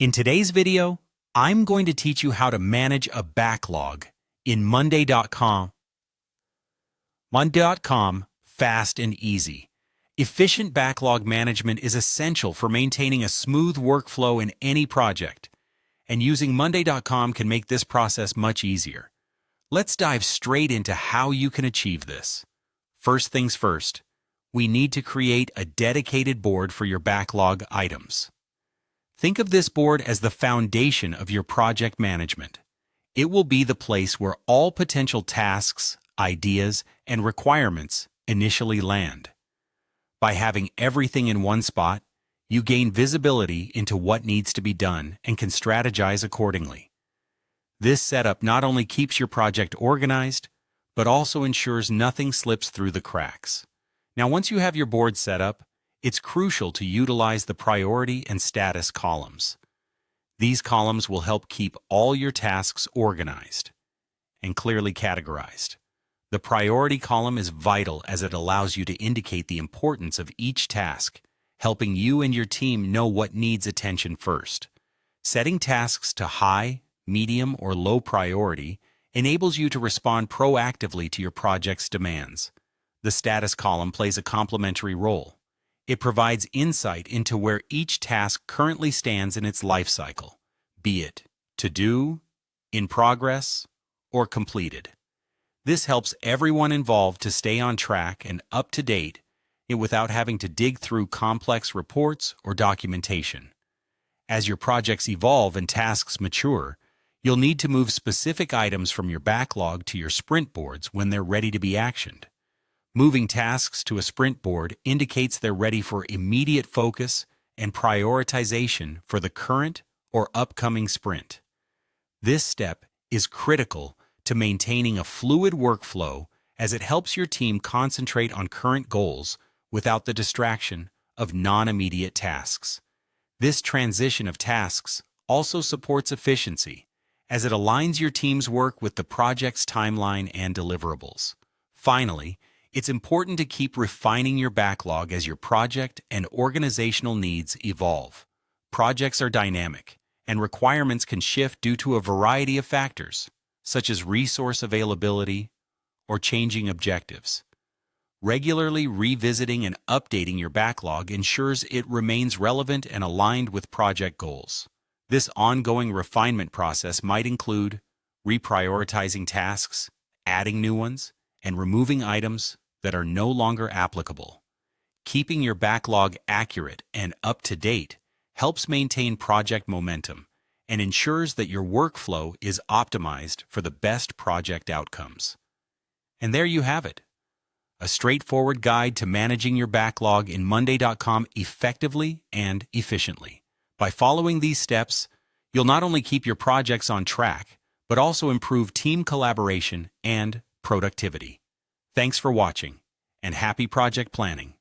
In today's video, I'm going to teach you how to manage a backlog in Monday.com. Monday.com, fast and easy. Efficient backlog management is essential for maintaining a smooth workflow in any project, and using Monday.com can make this process much easier. Let's dive straight into how you can achieve this. First things first, we need to create a dedicated board for your backlog items. Think of this board as the foundation of your project management. It will be the place where all potential tasks, ideas, and requirements initially land. By having everything in one spot, you gain visibility into what needs to be done and can strategize accordingly. This setup not only keeps your project organized, but also ensures nothing slips through the cracks. Now, once you have your board set up, it's crucial to utilize the priority and status columns. These columns will help keep all your tasks organized and clearly categorized. The priority column is vital as it allows you to indicate the importance of each task, helping you and your team know what needs attention first. Setting tasks to high, medium, or low priority enables you to respond proactively to your project's demands. The status column plays a complementary role. It provides insight into where each task currently stands in its life cycle, be it to do, in progress, or completed. This helps everyone involved to stay on track and up to date without having to dig through complex reports or documentation. As your projects evolve and tasks mature, you'll need to move specific items from your backlog to your sprint boards when they're ready to be actioned. Moving tasks to a sprint board indicates they're ready for immediate focus and prioritization for the current or upcoming sprint. This step is critical to maintaining a fluid workflow as it helps your team concentrate on current goals without the distraction of non-immediate tasks. This transition of tasks also supports efficiency as it aligns your team's work with the project's timeline and deliverables. Finally, it's important to keep refining your backlog as your project and organizational needs evolve. Projects are dynamic, and requirements can shift due to a variety of factors, such as resource availability or changing objectives. Regularly revisiting and updating your backlog ensures it remains relevant and aligned with project goals. This ongoing refinement process might include reprioritizing tasks, adding new ones, and removing items that are no longer applicable. Keeping your backlog accurate and up to date helps maintain project momentum and ensures that your workflow is optimized for the best project outcomes. And there you have it, a straightforward guide to managing your backlog in Monday.com effectively and efficiently. By following these steps, you'll not only keep your projects on track, but also improve team collaboration and productivity. Thanks for watching, and happy project planning.